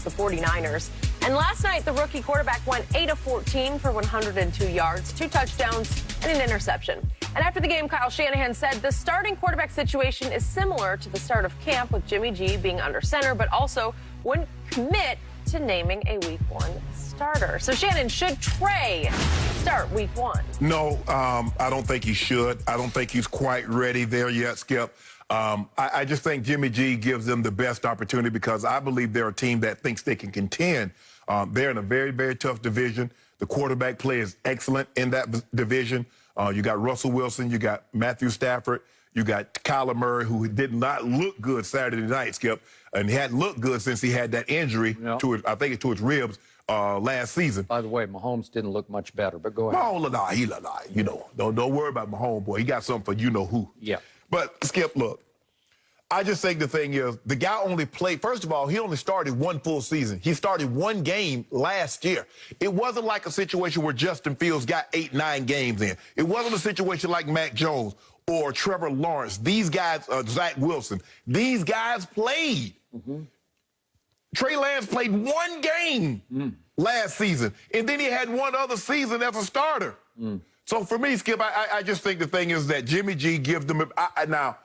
with the 49ers. And last night, the rookie quarterback went 8 of 14 for 102 yards, 2 touchdowns, and an interception. And after the game, Kyle Shanahan said the starting quarterback situation is similar to the start of camp, with Jimmy G being under center, but also wouldn't commit to naming a Week 1 starter. So, Shannon, should Trey start Week 1? No, I don't think he should. I don't think he's quite ready there yet, Skip. I just think Jimmy G gives them the best opportunity because I believe they're a team that thinks they can contend. They're in a very, very tough division. The quarterback play is excellent in that division. You got Russell Wilson, you got Matthew Stafford, you got Kyler Murray, who did not look good Saturday night, Skip, and he hadn't looked good since he had that injury to his, I think, to his ribs last season. By the way, Mahomes didn't look much better, but go ahead. Mahomes, he looked like, you know, don't worry about Mahomes, boy. He got something for you-know-who. Yeah. But, Skip, look, I just think the thing is, the guy only played, first of all, he only started 1 full season. He started 1 game last year. It wasn't like a situation where Justin Fields got 8, 9 games in. It wasn't a situation like Mac Jones or Trevor Lawrence. These guys, Zach Wilson, these guys played. Trey Lance played 1 game last season, and then he had 1 other season as a starter. So for me, Skip, I just think the thing is that Jimmy G gives them, now,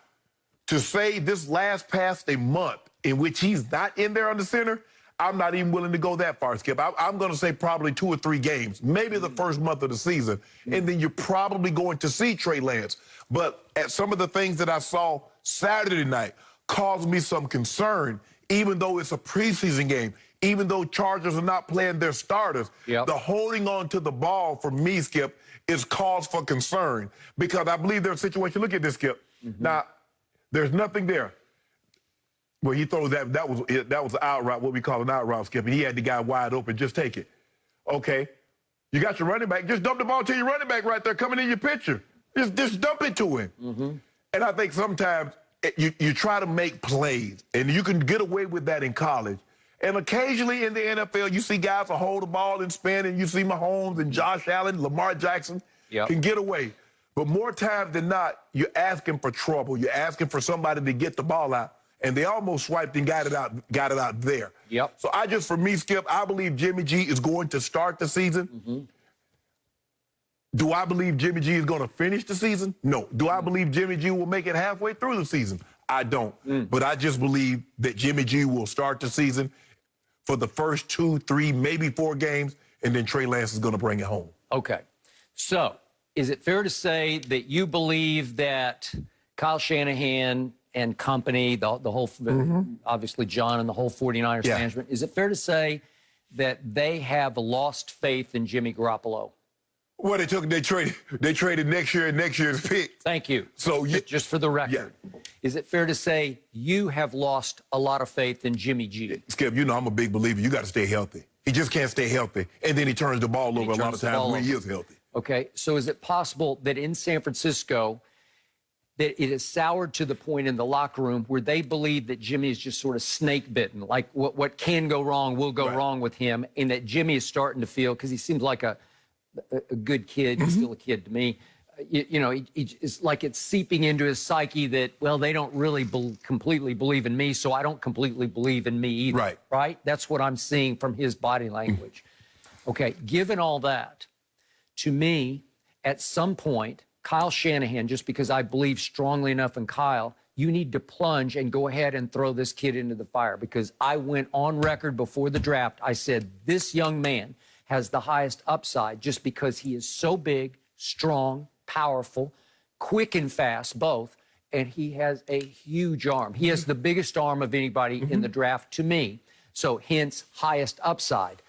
to say this last past a month in which he's not in there under center, I'm not even willing to go that far, Skip. I'm going to say probably 2 or 3 games, maybe the first month of the season, and then you're probably going to see Trey Lance. But at some of the things that I saw Saturday night caused me some concern, even though it's a preseason game, even though Chargers are not playing their starters, the holding on to the ball for me, Skip, is cause for concern because I believe there's a situation. Look at this, Skip. Now, there's nothing there. Well, he throws that was an out route, what we call an out route, Skip, and he had the guy wide open. Just take it. Okay. You got your running back. Just dump the ball to your running back right there coming in your picture. Just dump it to him. And I think sometimes you try to make plays, and you can get away with that in college. And occasionally in the NFL, you see guys will hold the ball and spin, and you see Mahomes and Josh Allen, Lamar Jackson can get away. But more times than not, you're asking for trouble. You're asking for somebody to get the ball out, and they almost swiped and got it out there. So I just, for me, Skip, I believe Jimmy G is going to start the season. Do I believe Jimmy G is going to finish the season? No. Do I believe Jimmy G will make it halfway through the season? I don't. But I just believe that Jimmy G will start the season for the first 2, 3, maybe 4 games, and then Trey Lance is going to bring it home. Okay. So, is it fair to say that you believe that Kyle Shanahan and company, the whole, obviously John and the whole 49ers management, is it fair to say that they have lost faith in Jimmy Garoppolo? Well, they traded next year and next year's pick. Thank you. So just for the record, is it fair to say you have lost a lot of faith in Jimmy G? Skip, you know I'm a big believer. You got to stay healthy. He just can't stay healthy, and then he turns the ball over a lot of times when he is healthy. Okay, so is it possible that in San Francisco that it is soured to the point in the locker room where they believe that Jimmy is just sort of snake bitten, like what can go wrong will go wrong with him, and that Jimmy is starting to feel, because he seems like a good kid, he's still a kid to me, you know, it's like it's seeping into his psyche that, well, they don't really completely believe in me, so I don't completely believe in me either. Right? That's what I'm seeing from his body language. Okay, given all that, to me, at some point, Kyle Shanahan, just because I believe strongly enough in Kyle, you need to plunge and go ahead and throw this kid into the fire, because I went on record before the draft. I said, this young man has the highest upside just because he is so big, strong, powerful, quick and fast, both, and he has a huge arm. He has the biggest arm of anybody in the draft to me, so hence highest upside.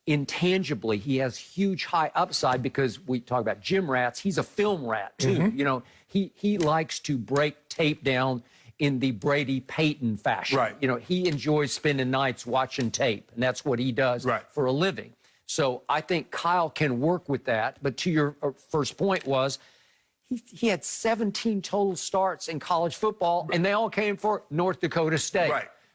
Intangibly, he has huge high upside because we talk about gym rats. He's a film rat, too. You know, he likes to break tape down in the Brady Payton fashion. You know, he enjoys spending nights watching tape, and that's what he does for a living. So I think Kyle can work with that. But to your first point was, he had 17 total starts in college football, and they all came for North Dakota State.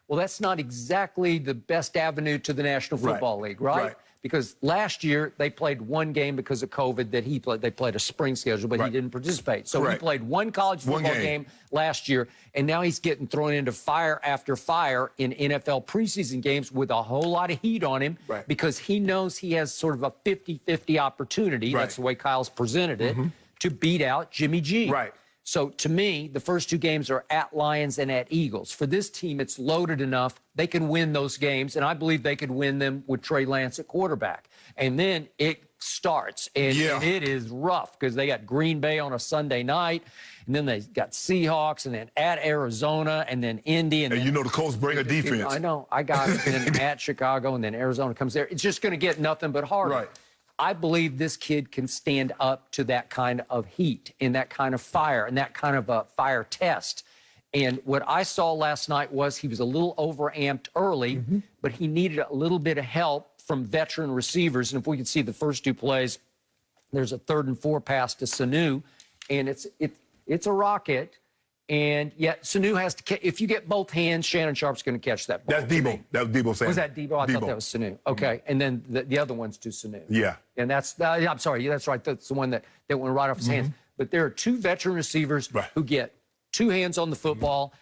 Well, that's not exactly the best avenue to the National Football League, right? because last year they played one game because of COVID that he played. They played a spring schedule, but he didn't participate. So he played one college football game last year, and now he's getting thrown into fire after fire in NFL preseason games with a whole lot of heat on him because he knows he has sort of a 50-50 opportunity. That's the way Kyle's presented it, to beat out Jimmy G. So to me, the first two games are at Lions and at Eagles. For this team, it's loaded enough. They can win those games, and I believe they could win them with Trey Lance at quarterback. And then it starts, and it is rough because they got Green Bay on a Sunday night, and then they got Seahawks, and then at Arizona, and then Indy. And then, you know the Colts bring a defense. I know. I got it. And then at Chicago, and then Arizona comes there. It's just going to get nothing but harder. I believe this kid can stand up to that kind of heat and that kind of fire and that kind of a fire test. And what I saw last night was he was a little overamped early, but he needed a little bit of help from veteran receivers. And if we could see the first two plays, there's a 3rd and 4 pass to Sanu, and it's a rocket. And yet Sanu has to if you get both hands, Shannon Sharp's going to catch that ball. That's Debo. That was Debo saying. Was that Debo? I thought that was Sanu. Okay. And then the other one's to Sanu. And that's, I'm sorry, that's right. That's the one that went right off his hands. But there are two veteran receivers who get two hands on the football,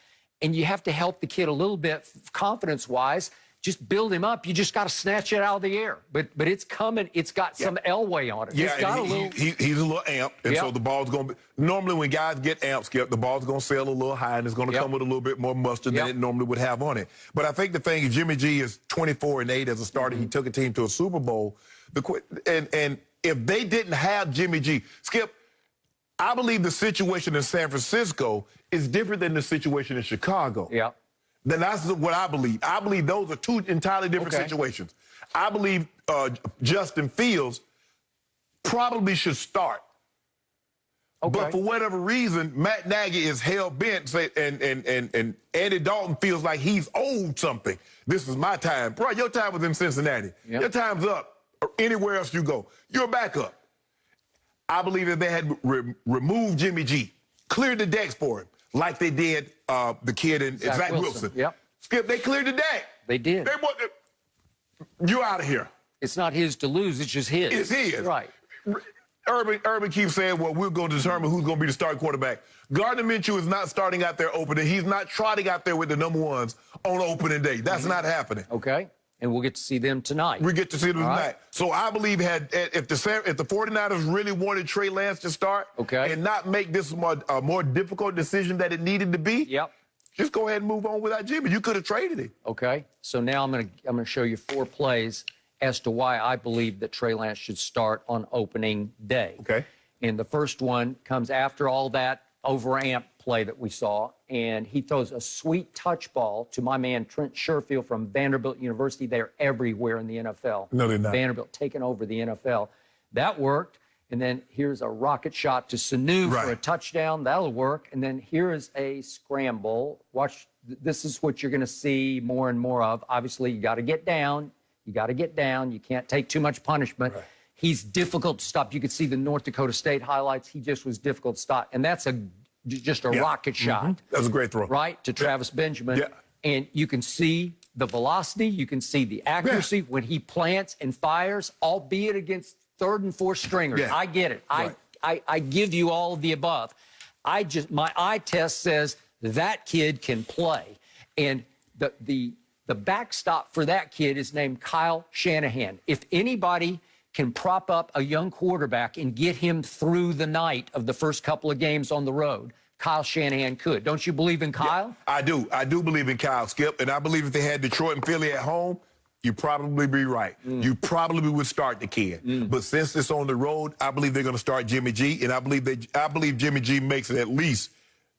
and you have to help the kid a little bit confidence-wise. Just build him up. You just got to snatch it out of the air. But it's coming. It's got some Elway on it. Yeah, got he's a little amped, and so the ball's going to be... Normally when guys get amped, Skip, the ball's going to sail a little high, and it's going to come with a little bit more mustard than it normally would have on it. But I think the thing is Jimmy G is 24-8 as a starter. He took a team to a Super Bowl. And if they didn't have Jimmy G... Skip, I believe the situation in San Francisco is different than the situation in Chicago. Then that's what I believe. I believe those are two entirely different situations. I believe Justin Fields probably should start. But for whatever reason, Matt Nagy is hell-bent, and Andy Dalton feels like he's owed something. This is my time. Bro, your time was in Cincinnati. Your time's up. Or anywhere else you go, you're back up. I believe if they had removed Jimmy G, cleared the decks for him, like they did the kid in Zach Wilson. Skip, they cleared the deck. They did. You out of here. It's not his to lose. It's just his. It's his. Right. Urban keeps saying, well, we're going to determine who's going to be the starting quarterback. Gardner Minshew is not starting out there opening. He's not trotting out there with the number ones on opening day. That's not happening. And we'll get to see them tonight. We get to see them tonight. So I believe if the 49ers really wanted Trey Lance to start and not make this a more difficult decision that it needed to be, just go ahead and move on without Jimmy. You could have traded him. So now I'm gonna show you 4 plays as to why I believe that Trey Lance should start on opening day. And the first one comes after all that overamped play that we saw, and he throws a sweet touch ball to my man Trent Sherfield from Vanderbilt University. They're everywhere in the NFL. No, they're not. Vanderbilt taking over the NFL. That worked. And then here's a rocket shot to Sanu for a touchdown. That'll work. And then here is a scramble. Watch. This is what you're going to see more and more of. Obviously, you got to get down. You got to get down. You can't take too much punishment. He's difficult to stop. You could see the North Dakota State highlights. He just was difficult to stop. And that's just a rocket shot. That was a great throw. Right, to Travis Benjamin. And you can see the velocity. You can see the accuracy when he plants and fires, albeit against 3rd and 4th stringers. I get it. I give you all of the above. My eye test says that kid can play. And the backstop for that kid is named Kyle Shanahan. If anybody can prop up a young quarterback and get him through the night of the first couple of games on the road, Kyle Shanahan could. Don't you believe in Kyle? I do. I do believe in Kyle, Skip. And I believe if they had Detroit and Philly at home, you'd probably be right. You probably would start the kid. But since it's on the road, I believe they're going to start Jimmy G. And I believe Jimmy G makes it at least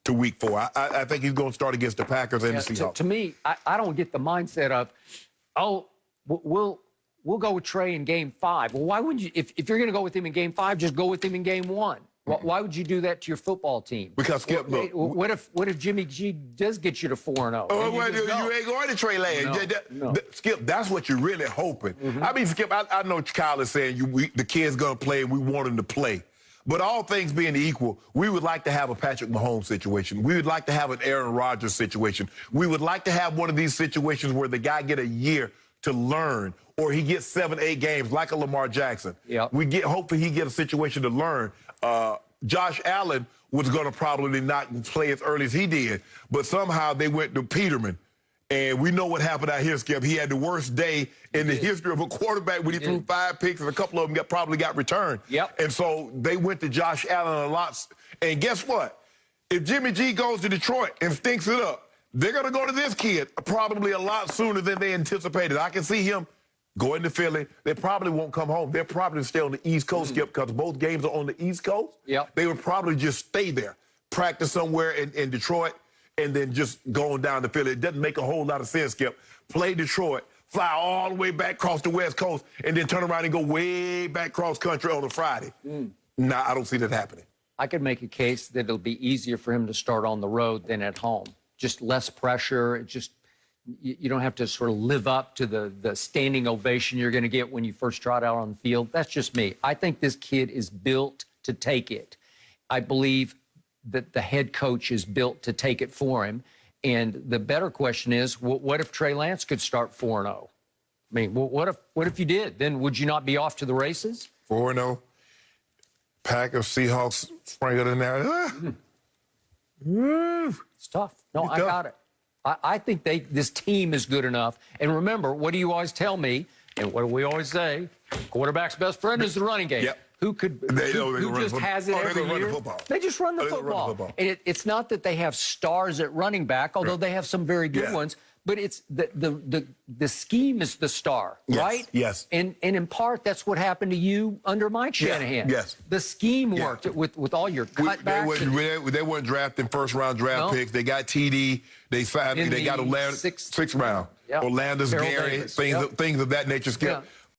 to week 4. I think he's going to start against the Packers and the Seahawks. To me, I don't get the mindset of, we'll go with Trey in game 5. Well, why wouldn't you? If you're going to go with him in game 5, just go with him in game 1. Why would you do that to your football team? Because, Skip, look. What if Jimmy G does get you to 4-0? You ain't going to Trey Lance. Skip, that's what you're really hoping. I mean, Skip, I know Kyle is saying the kid's going to play and we want him to play. But all things being equal, we would like to have a Patrick Mahomes situation. We would like to have an Aaron Rodgers situation. We would like to have one of these situations where the guy get a year to learn, or he gets 7, 8 games like a Lamar Jackson. Yep. Hopefully he gets a situation to learn. Josh Allen was going to probably not play as early as he did, but somehow they went to Peterman. And we know what happened out here, Skip. He had the worst day in the history of a quarterback when he threw 5 picks, and a couple of them probably got returned. Yep. And so they went to Josh Allen a lot. And guess what? If Jimmy G goes to Detroit and stinks it up, they're going to go to this kid probably a lot sooner than they anticipated. I can see him going to Philly. They probably won't come home. They'll probably stay on the East Coast, Skip, because both games are on the East Coast. Yep. They would probably just stay there, practice somewhere in Detroit, and then just going down to Philly. It doesn't make a whole lot of sense, Skip. Play Detroit, fly all the way back across the West Coast, and then turn around and go way back cross country on a Friday. Nah, I don't see that happening. I could make a case that it'll be easier for him to start on the road than at home. Just less pressure. You don't have to sort of live up to the standing ovation you're going to get when you first trot out on the field. That's just me. I think this kid is built to take it. I believe that the head coach is built to take it for him. And the better question is, what if Trey Lance could start 4-0? I mean, what if you did? Then would you not be off to the races? 4-0. Packers, Seahawks, sprinkled in there. It's tough. No, I got it. I think this team is good enough. And remember, what do you always tell me? And what do we always say? Quarterback's best friend is the running game. Yep. Who just has it every year? They just run the football. And it's not that they have stars at running back, although they have some very good ones. But it's the scheme is the star, right? Yes. And in part, that's what happened to you under Mike Shanahan. Yes. The scheme worked with all your cutbacks. They weren't drafting first-round draft picks. They got TD. They got Orlando, sixth round. Yeah. Orlando's Carol Gary, Davis. things of that nature, Skip. Yeah.